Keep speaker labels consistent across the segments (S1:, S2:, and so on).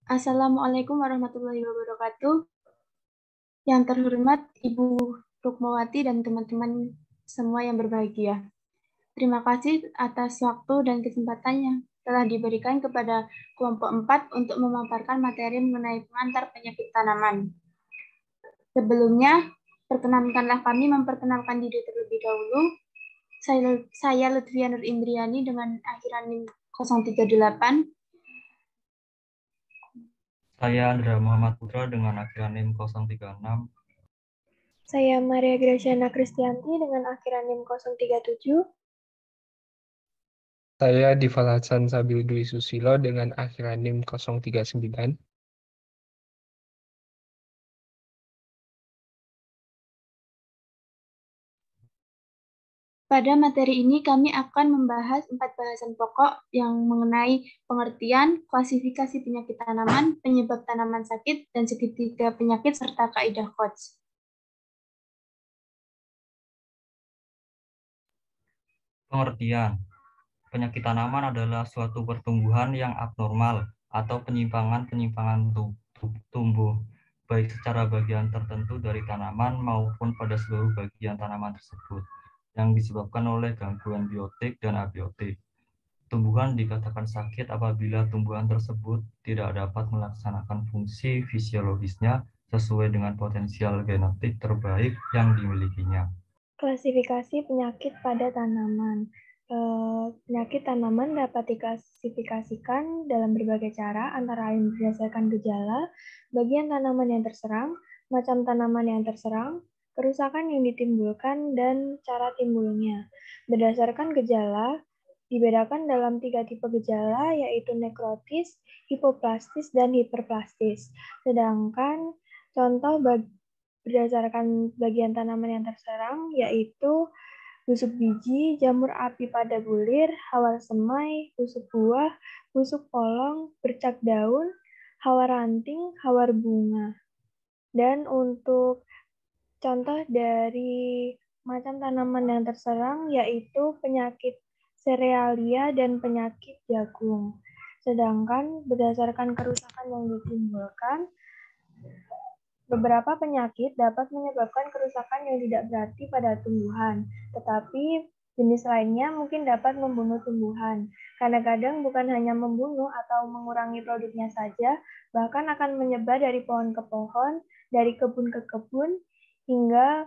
S1: Assalamualaikum warahmatullahi wabarakatuh. Yang terhormat Ibu Rukmawati dan teman-teman semua yang berbahagia. Terima kasih atas waktu dan kesempatan yang telah diberikan kepada kelompok 4 untuk memaparkan materi mengenai pengantar penyakit tanaman. Sebelumnya, perkenankanlah kami memperkenalkan diri terlebih dahulu. Saya Lutfia Nur Indriani dengan akhiran NIM 038.
S2: Saya Andra Muhammad Putra dengan akhiran NIM 036.
S3: Saya Maria Graciana Kristianti dengan akhiran NIM 037.
S4: Saya Difal Hasan Sabil Dwi Susilo dengan akhiran NIM 039.
S1: Pada materi ini kami akan membahas 4 bahasan pokok yang mengenai pengertian, klasifikasi penyakit tanaman, penyebab tanaman sakit, dan segitiga penyakit serta kaidah Koch.
S2: Pengertian. Penyakit tanaman adalah suatu pertumbuhan yang abnormal atau penyimpangan-penyimpangan tumbuh, baik secara bagian tertentu dari tanaman maupun pada seluruh bagian tanaman tersebut, yang disebabkan oleh gangguan biotik dan abiotik. Tumbuhan dikatakan sakit apabila tumbuhan tersebut tidak dapat melaksanakan fungsi fisiologisnya sesuai dengan potensial genetik terbaik yang dimilikinya.
S3: Klasifikasi penyakit pada tanaman. Penyakit tanaman dapat diklasifikasikan dalam berbagai cara, antara lain berdasarkan gejala, bagian tanaman yang terserang, macam tanaman yang terserang, kerusakan yang ditimbulkan, dan cara timbulnya. Berdasarkan gejala, dibedakan dalam 3 tipe gejala, yaitu nekrotis, hipoplastis, dan hiperplastis. Sedangkan contoh berdasarkan bagian tanaman yang terserang, yaitu busuk biji, jamur api pada bulir, hawar semai, busuk buah, busuk polong, bercak daun, hawar ranting, hawar bunga. Dan untuk contoh dari macam tanaman yang terserang, yaitu penyakit serealia dan penyakit jagung. Sedangkan berdasarkan kerusakan yang ditimbulkan, beberapa penyakit dapat menyebabkan kerusakan yang tidak berarti pada tumbuhan, tetapi jenis lainnya mungkin dapat membunuh tumbuhan. Kadang-kadang bukan hanya membunuh atau mengurangi produknya saja, bahkan akan menyebar dari pohon ke pohon, dari kebun ke kebun, hingga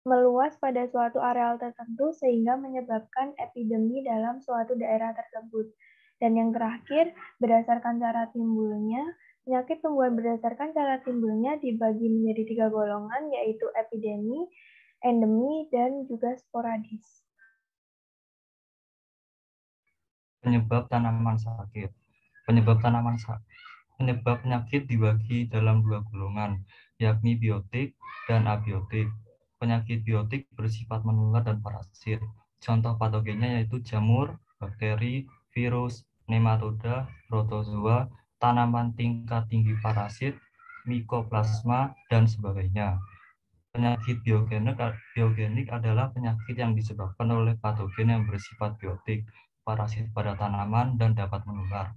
S3: meluas pada suatu areal tertentu sehingga menyebabkan epidemi dalam suatu daerah tersebut. Dan yang terakhir, berdasarkan cara timbulnya, penyakit tumbuhan berdasarkan cara timbulnya dibagi menjadi 3 golongan, yaitu epidemi, endemi, dan juga sporadis.
S2: Penyebab tanaman sakit. Penyebab penyakit dibagi dalam 2 golongan, yakni biotik dan abiotik. Penyakit biotik bersifat menular dan parasit. Contoh patogennya yaitu jamur, bakteri, virus, nematoda, protozoa, tanaman tingkat tinggi parasit, mikoplasma, dan sebagainya. Penyakit biogenik adalah penyakit yang disebabkan oleh patogen yang bersifat biotik, parasit pada tanaman, dan dapat menular.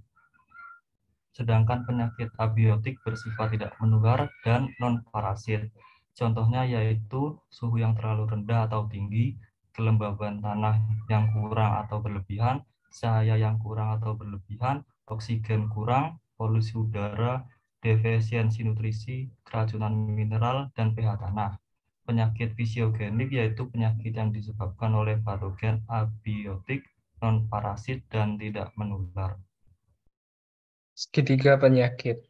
S2: Sedangkan penyakit abiotik bersifat tidak menular dan non-parasit. Contohnya yaitu suhu yang terlalu rendah atau tinggi, kelembaban tanah yang kurang atau berlebihan, cahaya yang kurang atau berlebihan, oksigen kurang, polusi udara, defisiensi nutrisi, keracunan mineral, dan pH tanah. Penyakit fisiogenik yaitu penyakit yang disebabkan oleh patogen abiotik, non-parasit, dan tidak menular.
S4: Segitiga penyakit.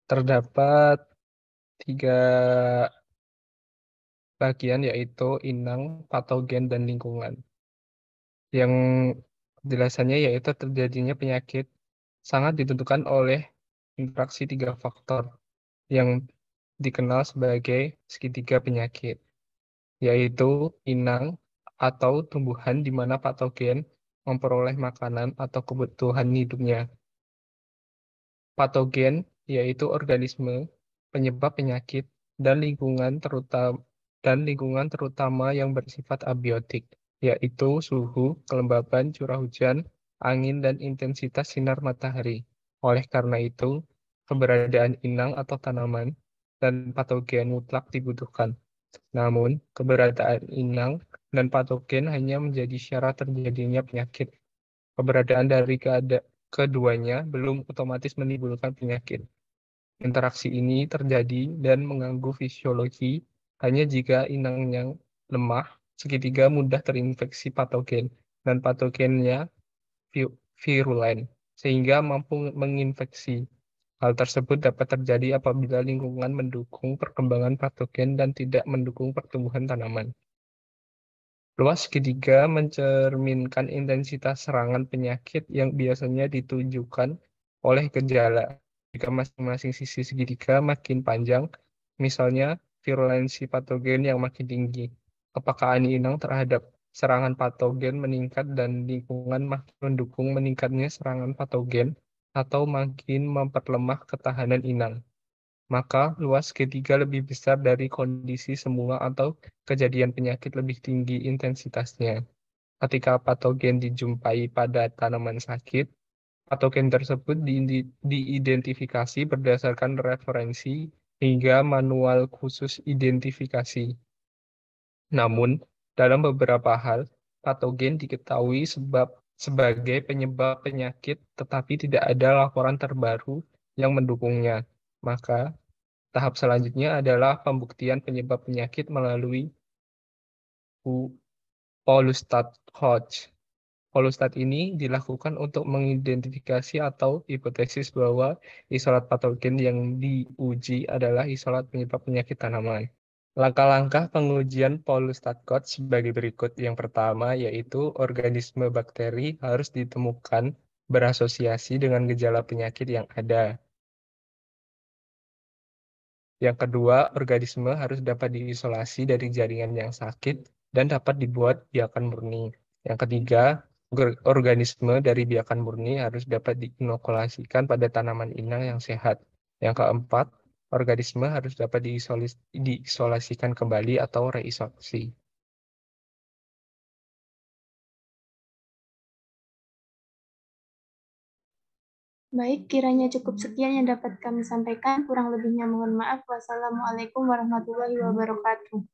S4: Terdapat 3 bagian, yaitu inang, patogen, dan lingkungan. Yang penjelasannya yaitu terjadinya penyakit sangat ditentukan oleh interaksi 3 faktor yang dikenal sebagai segitiga penyakit, yaitu inang atau tumbuhan di mana patogen memperoleh makanan atau kebutuhan hidupnya. Patogen yaitu organisme penyebab penyakit, dan lingkungan terutama yang bersifat abiotik, yaitu suhu, kelembaban, curah hujan, angin, dan intensitas sinar matahari. Oleh karena itu, keberadaan inang atau tanaman dan patogen mutlak dibutuhkan. Namun, keberadaan inang dan patogen hanya menjadi syarat terjadinya penyakit. Keberadaan dari keduanya belum otomatis menimbulkan penyakit. Interaksi ini terjadi dan mengganggu fisiologi hanya jika inang yang lemah, segitiga mudah terinfeksi patogen, dan patogennya virulen, sehingga mampu menginfeksi. Hal tersebut dapat terjadi apabila lingkungan mendukung perkembangan patogen dan tidak mendukung pertumbuhan tanaman. Luas segitiga mencerminkan intensitas serangan penyakit yang biasanya ditunjukkan oleh gejala. Jika masing-masing sisi segitiga makin panjang, misalnya virulensi patogen yang makin tinggi, kepekaan inang terhadap serangan patogen meningkat dan lingkungan makin mendukung meningkatnya serangan patogen atau makin memperlemah ketahanan inang, maka luas segitiga lebih besar dari kondisi semula atau kejadian penyakit lebih tinggi intensitasnya. Ketika patogen dijumpai pada tanaman sakit, patogen tersebut diidentifikasi berdasarkan referensi hingga manual khusus identifikasi. Namun, dalam beberapa hal, patogen diketahui sebagai penyebab penyakit, tetapi tidak ada laporan terbaru yang mendukungnya. Maka, tahap selanjutnya adalah pembuktian penyebab penyakit melalui Paulus-Hodge. Paulus-Hodge ini dilakukan untuk mengidentifikasi atau hipotesis bahwa isolat patogen yang diuji adalah isolat penyebab penyakit tanaman. Langkah-langkah pengujian Paulus-Hodge sebagai berikut. Yang pertama yaitu organisme bakteri harus ditemukan berasosiasi dengan gejala penyakit yang ada. Yang kedua, organisme harus dapat diisolasi dari jaringan yang sakit dan dapat dibuat biakan murni. Yang ketiga, organisme dari biakan murni harus dapat diinokulasikan pada tanaman inang yang sehat. Yang keempat, organisme harus dapat diisolasikan kembali atau reisolasi.
S1: Baik, kiranya cukup sekian yang dapat kami sampaikan. Kurang lebihnya mohon maaf. Wassalamualaikum warahmatullahi wabarakatuh.